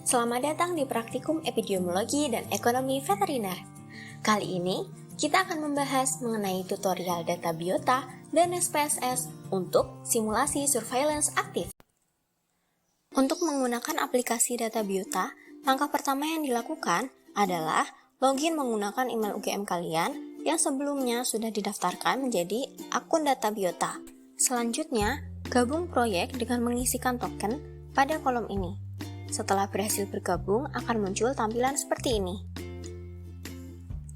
Selamat datang di Praktikum Epidemiologi dan Ekonomi Veteriner. Kali ini, kita akan membahas mengenai tutorial data biota dan SPSS untuk simulasi surveillance aktif. Untuk menggunakan aplikasi data biota, langkah pertama yang dilakukan adalah login menggunakan email UGM kalian yang sebelumnya sudah didaftarkan menjadi akun data biota. Selanjutnya, gabung proyek dengan mengisikan token pada kolom ini. Setelah berhasil bergabung, akan muncul tampilan seperti ini.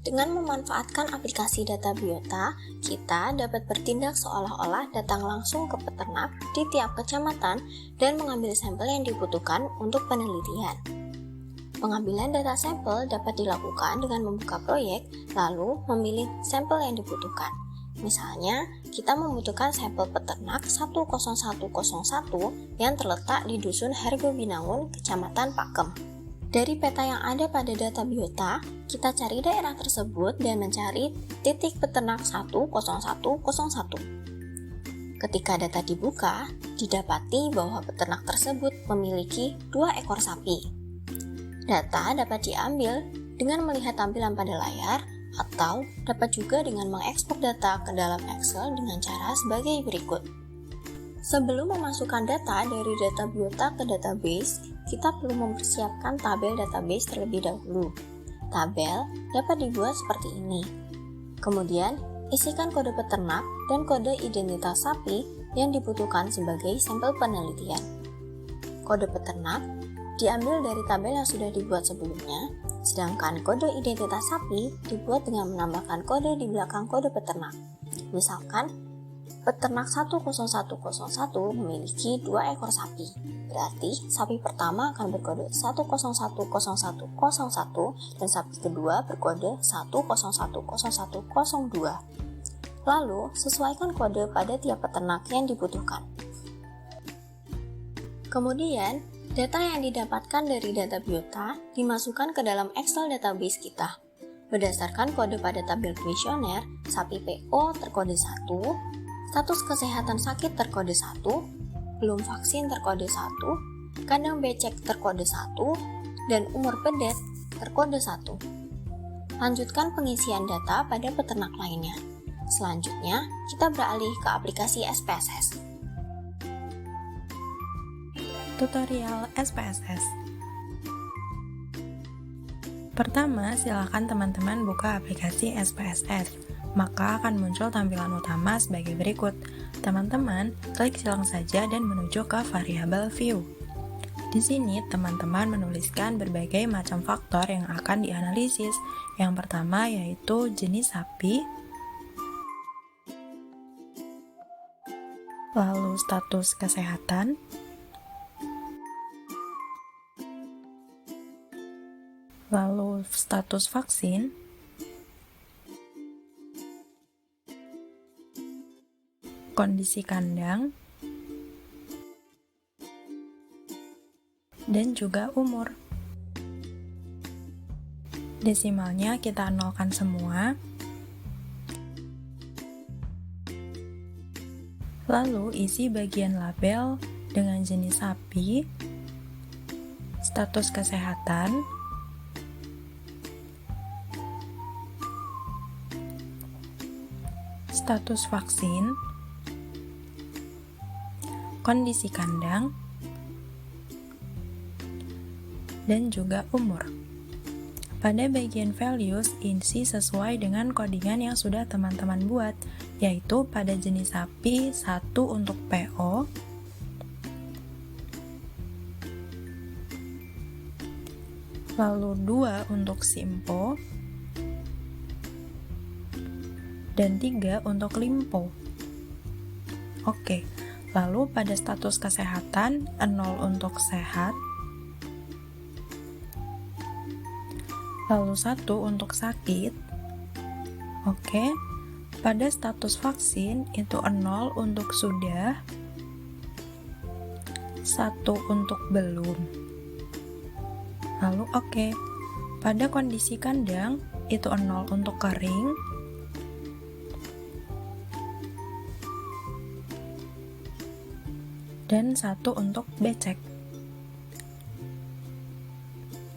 Dengan memanfaatkan aplikasi data biota, kita dapat bertindak seolah-olah datang langsung ke peternak di tiap kecamatan dan mengambil sampel yang dibutuhkan untuk penelitian. Pengambilan data sampel dapat dilakukan dengan membuka proyek, lalu memilih sampel yang dibutuhkan. Misalnya, kita membutuhkan sampel peternak 10101 yang terletak di Dusun Hargo Binangun, Kecamatan Pakem. Dari peta yang ada pada data biota, kita cari daerah tersebut dan mencari titik peternak 10101. Ketika data dibuka, didapati bahwa peternak tersebut memiliki 2 ekor sapi. Data dapat diambil dengan melihat tampilan pada layar, atau dapat juga dengan mengekspor data ke dalam Excel dengan cara sebagai berikut. Sebelum memasukkan data dari data biota ke database, kita perlu mempersiapkan tabel database terlebih dahulu. Tabel dapat dibuat seperti ini. Kemudian, isikan kode peternak dan kode identitas sapi yang dibutuhkan sebagai sampel penelitian. Kode peternak diambil dari tabel yang sudah dibuat sebelumnya, sedangkan kode identitas sapi dibuat dengan menambahkan kode di belakang kode peternak. Misalkan, peternak 10101 memiliki 2 ekor sapi. Berarti, sapi pertama akan berkode 1010101 dan sapi kedua berkode 1010102. Lalu, sesuaikan kode pada tiap peternak yang dibutuhkan. Kemudian, data yang didapatkan dari data biota dimasukkan ke dalam Excel database kita. Berdasarkan kode pada tabel kuesioner, sapi PO terkode 1, status kesehatan sakit terkode 1, belum vaksin terkode 1, kandang becek terkode 1, dan umur pedet terkode 1. Lanjutkan pengisian data pada peternak lainnya. Selanjutnya, kita beralih ke aplikasi SPSS. Tutorial SPSS. Pertama, silakan teman-teman buka aplikasi SPSS. Maka akan muncul tampilan utama sebagai berikut. Teman-teman, klik silang saja dan menuju ke variabel view. Di sini, teman-teman menuliskan berbagai macam faktor yang akan dianalisis. Yang pertama yaitu jenis sapi, lalu status kesehatan, lalu status vaksin, kondisi kandang, dan juga umur. Desimalnya kita nolkan semua. Lalu isi bagian label dengan jenis sapi, status kesehatan, status vaksin, kondisi kandang, dan juga umur. Pada bagian values, isi sesuai dengan codingan yang sudah teman-teman buat, yaitu pada jenis sapi 1 untuk PO, lalu 2 untuk SIMPO, dan 3 untuk limpo. Oke, lalu pada status kesehatan 0 untuk sehat, lalu 1 untuk sakit. Oke, pada status vaksin itu 0 untuk sudah, 1 untuk belum. Lalu oke, pada kondisi kandang itu 0 untuk kering, dan 1 untuk becek.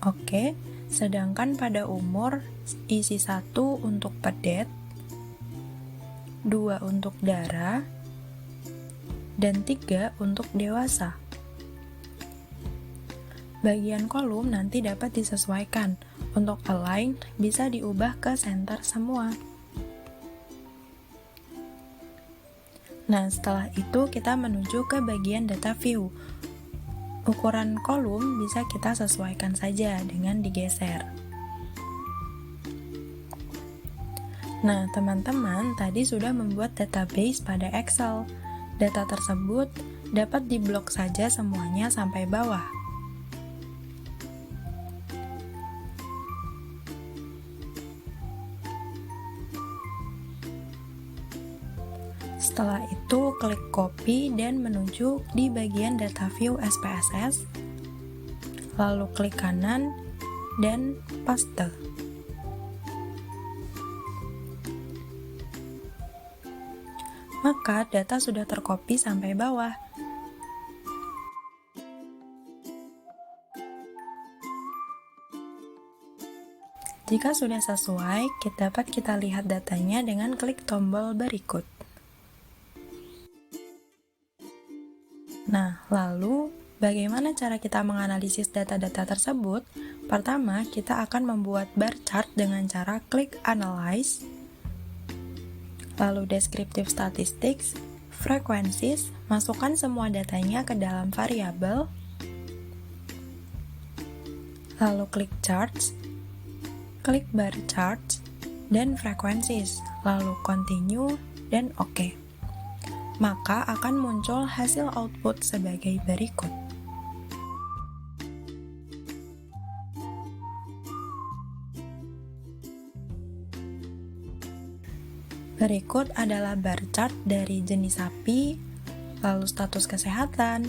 oke. Sedangkan pada umur, isi 1 untuk pedet, 2 untuk dara, dan 3 untuk dewasa. Bagian kolom nanti dapat disesuaikan. Untuk align, bisa diubah ke center semua. Nah, setelah itu kita menuju ke bagian data view. Ukuran kolom bisa kita sesuaikan saja dengan digeser. Nah, teman-teman tadi sudah membuat database pada Excel. Data tersebut dapat diblok saja semuanya sampai bawah. Setelah itu, klik copy dan menuju di bagian data view SPSS, lalu klik kanan dan paste. Maka data sudah tercopy sampai bawah. Jika sudah sesuai, dapat kita lihat datanya dengan klik tombol berikut. Nah, lalu bagaimana cara kita menganalisis data-data tersebut? Pertama, kita akan membuat bar chart dengan cara klik Analyze, lalu Descriptive Statistics, Frequencies, masukkan semua datanya ke dalam variabel, lalu klik Charts, klik bar charts, dan Frequencies, lalu Continue, dan OK. Maka akan muncul hasil output sebagai berikut. Berikut adalah bar chart dari jenis sapi, lalu status kesehatan,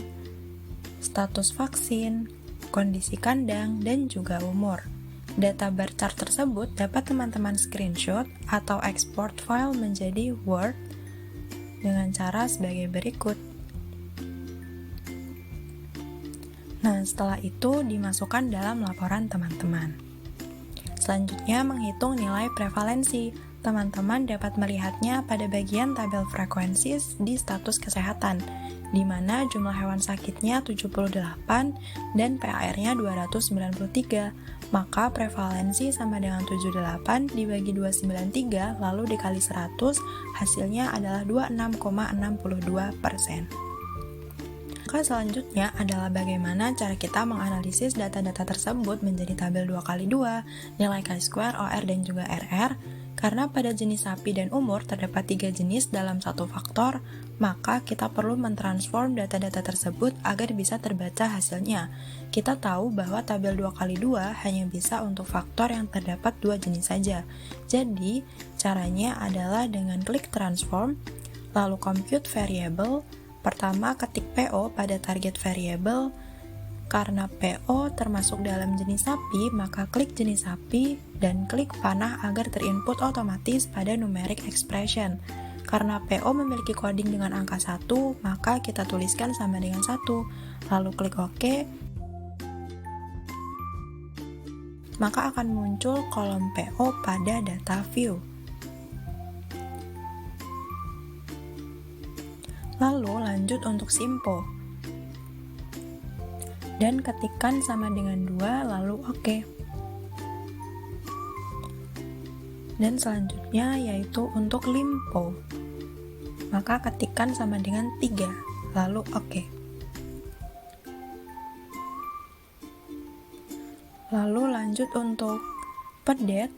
status vaksin, kondisi kandang, dan juga umur. Data bar chart tersebut dapat teman-teman screenshot atau export file menjadi Word dengan cara sebagai berikut. Nah, setelah itu dimasukkan dalam laporan teman-teman. Selanjutnya, menghitung nilai prevalensi. Teman-teman dapat melihatnya pada bagian tabel frequencies di status kesehatan, di mana jumlah hewan sakitnya 78 dan PAR-nya 293. Maka prevalensi sama dengan 78 dibagi 293 lalu dikali 100, hasilnya adalah 26,62%. Maka selanjutnya adalah bagaimana cara kita menganalisis data-data tersebut menjadi tabel 2x2, nilai chi-square, OR, dan juga RR. Karena pada jenis sapi dan umur terdapat 3 jenis dalam satu faktor, maka kita perlu mentransform data-data tersebut agar bisa terbaca hasilnya. Kita tahu bahwa tabel 2x2 hanya bisa untuk faktor yang terdapat 2 jenis saja. Jadi, caranya adalah dengan klik transform, lalu compute variable. Pertama, ketik PO pada target variable. Karena PO termasuk dalam jenis sapi, maka klik jenis sapi dan klik panah agar terinput otomatis pada numeric expression. Karena PO memiliki coding dengan angka 1, maka kita tuliskan sama dengan 1. Lalu klik OK. Maka akan muncul kolom PO pada data view. Lalu lanjut untuk Simpo. Dan ketikkan sama dengan 2, lalu OK. Dan selanjutnya yaitu untuk Limpo. Maka ketikkan sama dengan 3, lalu OK. Lalu lanjut untuk Pedet.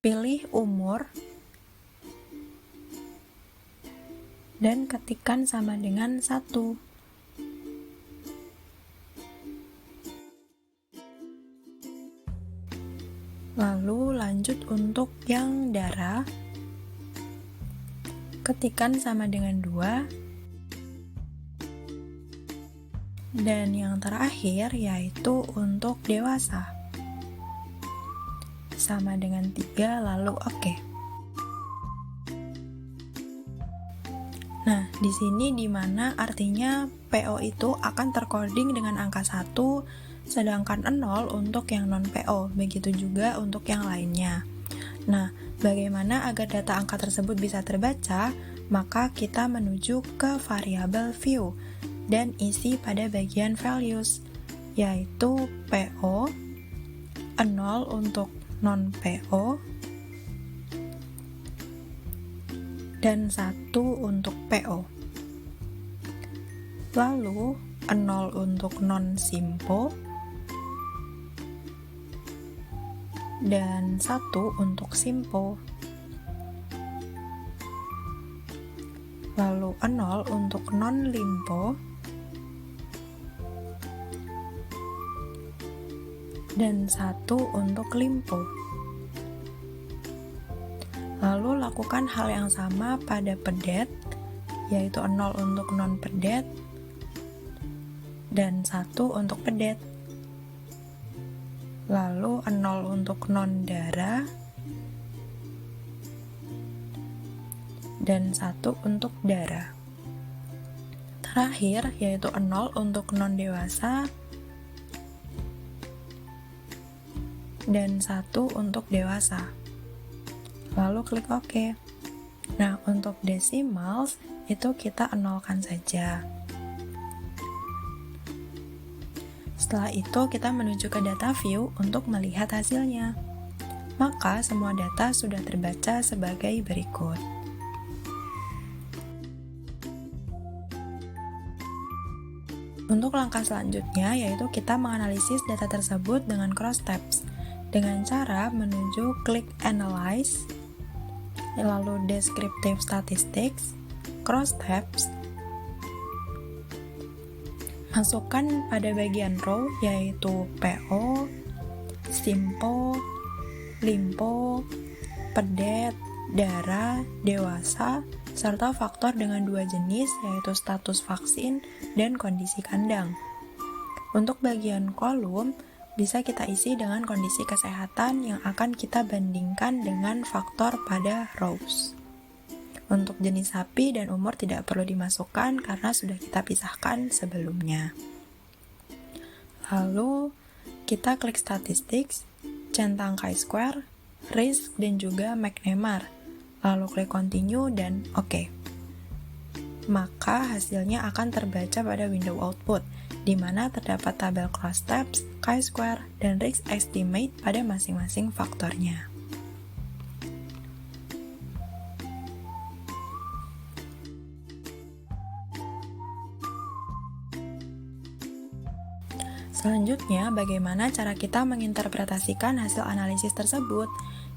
Pilih umur dan ketikkan sama dengan 1. Lalu lanjut untuk yang darah, ketikkan sama dengan 2. Dan yang terakhir yaitu untuk dewasa, sama dengan 3, lalu OK. Nah, di sini di mana artinya PO itu akan tercoding dengan angka 1, sedangkan 0 untuk yang non-PO, begitu juga untuk yang lainnya. Nah, bagaimana agar data angka tersebut bisa terbaca? Maka kita menuju ke variabel view dan isi pada bagian values, yaitu PO, 0 untuk non-PO, dan 1 untuk PO. Lalu 0 untuk non-simpo dan 1 untuk simpo. Lalu 0 untuk non-limpo dan 1 untuk limpo. Lalu lakukan hal yang sama pada pedet, yaitu 0 untuk non-pedet dan 1 untuk pedet. Lalu 0 untuk non-darah dan 1 untuk darah. Terakhir yaitu 0 untuk non-dewasa dan 1 untuk dewasa. Lalu klik OK. Nah, untuk decimals itu kita nolkan saja. Setelah itu kita menuju ke data view untuk melihat hasilnya. Maka semua data sudah terbaca sebagai berikut. Untuk langkah selanjutnya yaitu kita menganalisis data tersebut dengan cross tabs dengan cara menuju klik Analyze, lalu Descriptive Statistics, cross tabs, masukkan pada bagian row yaitu PO, simpo, limpo, pedet, darah, dewasa, serta faktor dengan 2 jenis yaitu status vaksin dan kondisi kandang. Untuk bagian kolom, bisa kita isi dengan kondisi kesehatan yang akan kita bandingkan dengan faktor pada rows. Untuk jenis sapi dan umur tidak perlu dimasukkan karena sudah kita pisahkan sebelumnya. Lalu, kita klik Statistics, centang chi-square, risk, dan juga McNemar. Lalu klik Continue dan OK. Maka hasilnya akan terbaca pada window output, di mana terdapat tabel cross tabs, chi-square, dan risk estimate pada masing-masing faktornya. Selanjutnya, bagaimana cara kita menginterpretasikan hasil analisis tersebut?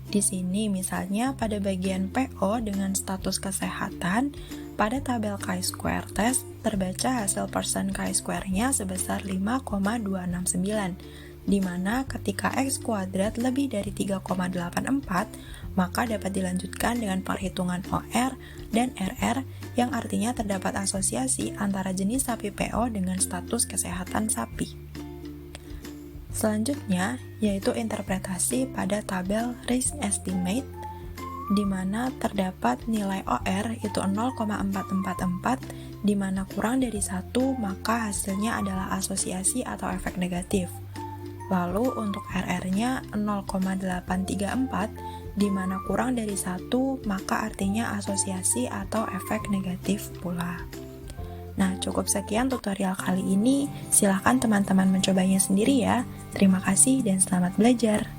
Di sini misalnya pada bagian PO dengan status kesehatan, pada tabel chi-square test terbaca hasil persen chi-square-nya sebesar 5,269, di mana ketika X kuadrat lebih dari 3,84, maka dapat dilanjutkan dengan perhitungan OR dan RR yang artinya terdapat asosiasi antara jenis sapi PO dengan status kesehatan sapi. Selanjutnya, yaitu interpretasi pada tabel risk estimate, di mana terdapat nilai OR itu 0,444, di mana kurang dari 1, maka hasilnya adalah asosiasi atau efek negatif. Lalu untuk RR-nya 0,834, di mana kurang dari 1, maka artinya asosiasi atau efek negatif pula. Nah, cukup sekian tutorial kali ini. Silahkan teman-teman mencobanya sendiri ya. Terima kasih dan selamat belajar.